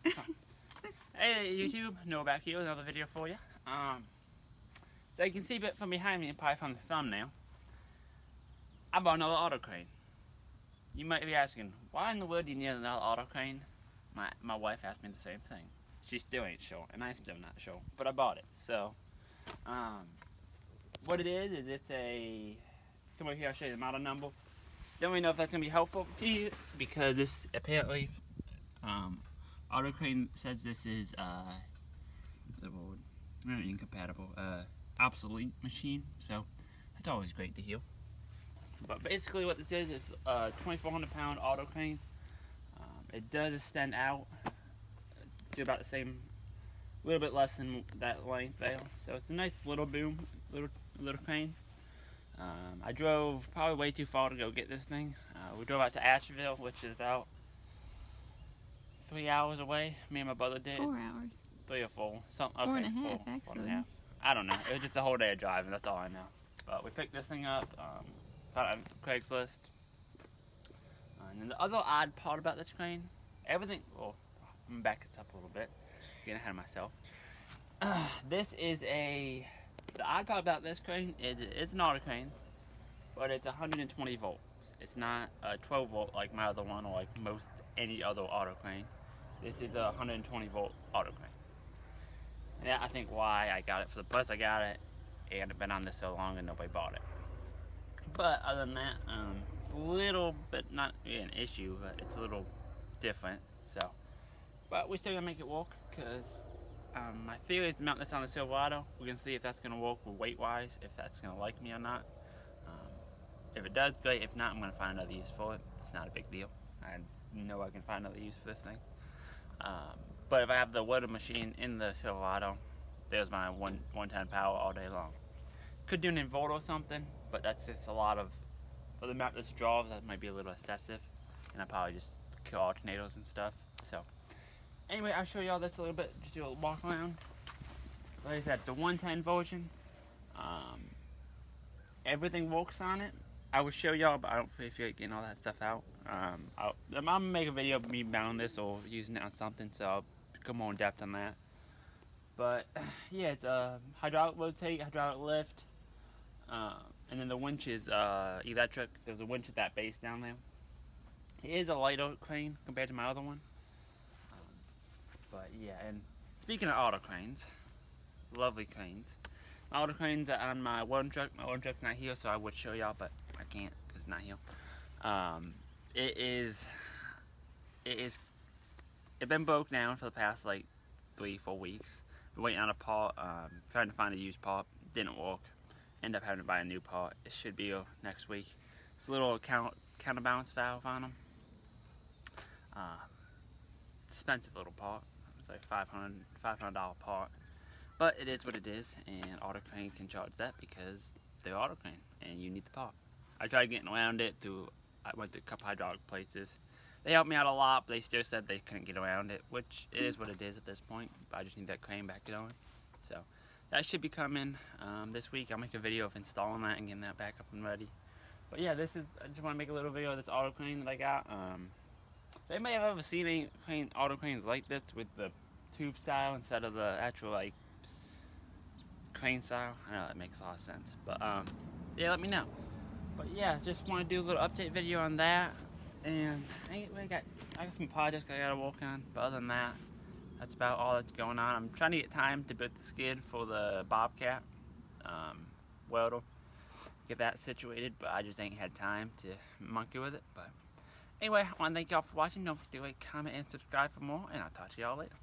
Hey YouTube, Noah back here with another video for you. So you can see a bit from behind me and probably from the thumbnail, I bought another auto crane. You might be asking, why in the world do you need another auto crane? My wife asked me the same thing. She still ain't sure, and I still not sure, but I bought it. So, what it is it's a, come over here, I'll show you the model number. Don't really know if that's going to be helpful to you, because this apparently, auto crane says this is, incompatible, obsolete machine, so that's always great to hear. But basically what this is a 2,400 pound auto crane. It does extend out to about the same, a little bit less than that length there. So it's a nice little boom, little crane. I drove probably way too far to go get this thing. We drove out to Asheville, which is about 3 hours away. Me and my brother did. 4 hours. 3 or 4. Something. Okay, 4.5 actually. 4.5. I don't know. It was just a whole day of driving. That's all I know. But we picked this thing up. Found it on Craigslist. And then the other odd part about this crane, everything. Well, I'm gonna back this up a little bit. Getting ahead of myself. This is a. The odd part about this crane is it is an auto crane, but it's 120 volts. It's not a 12 volt like my other one or like most any other auto crane. This is a 120 volt auto crane. And that I think why I got it for the price I got it, and I've been on this so long and nobody bought it. But other than that, it's a little bit, not really an issue, but it's a little different. So, but we're still gonna make it work, because my theory is to mount this on the Silverado. We're gonna see if that's gonna work weight wise, if that's gonna like me or not. If it does, great. If not, I'm gonna find another use for it. It's not a big deal. I know I can find another use for this thing. But if I have the welding machine in the Silverado, there's my 110 power all day long. Could do an inverter or something, but that's just a lot of, for the amount this draws, that might be a little excessive. And I'll probably just kill alternators and stuff. So, anyway, I'll show you all this a little bit, just do a little walk around. Like I said, it's a 110 version. Everything works on it. I will show y'all, but I don't feel like getting all that stuff out. I'm gonna make a video of me mounting this or using it on something, so I'll go more in depth on that. But yeah, it's a hydraulic rotate, hydraulic lift, and then the winch is electric. There's a winch at that base down there. It is a lighter crane compared to my other one. But yeah, and speaking of auto cranes, lovely cranes. My auto cranes are on my welding truck. My welding truck's not here, so I would show y'all, but I can't because it's not here. It's been broke down for the past like 3-4 weeks. Been waiting on a part, trying to find a used part, didn't work. Ended up having to buy a new part. It should be next week. It's a little counterbalance valve on them. Expensive little part. It's like $500 part. But it is what it is, and auto crane can charge that because they're auto crane and you need the part. I tried getting around it I went to a couple hydraulic places. They helped me out a lot, but they still said they couldn't get around it, which it is what it is at this point. But I just need that crane back going. So that should be coming this week. I'll make a video of installing that and getting that back up and ready. But yeah, I just want to make a little video of this auto crane that I got. If anybody have ever seen any auto cranes like this with the tube style instead of the actual like crane style, I know that makes a lot of sense. But yeah, let me know. But yeah, just want to do a little update video on that. And I got some projects I gotta work on, but other than that, that's about all that's going on. I'm trying to get time to build the skid for the Bobcat welder, get that situated, but I just ain't had time to monkey with it. But anyway, I want to thank y'all for watching. Don't forget to like, comment, and subscribe for more, and I'll talk to y'all later.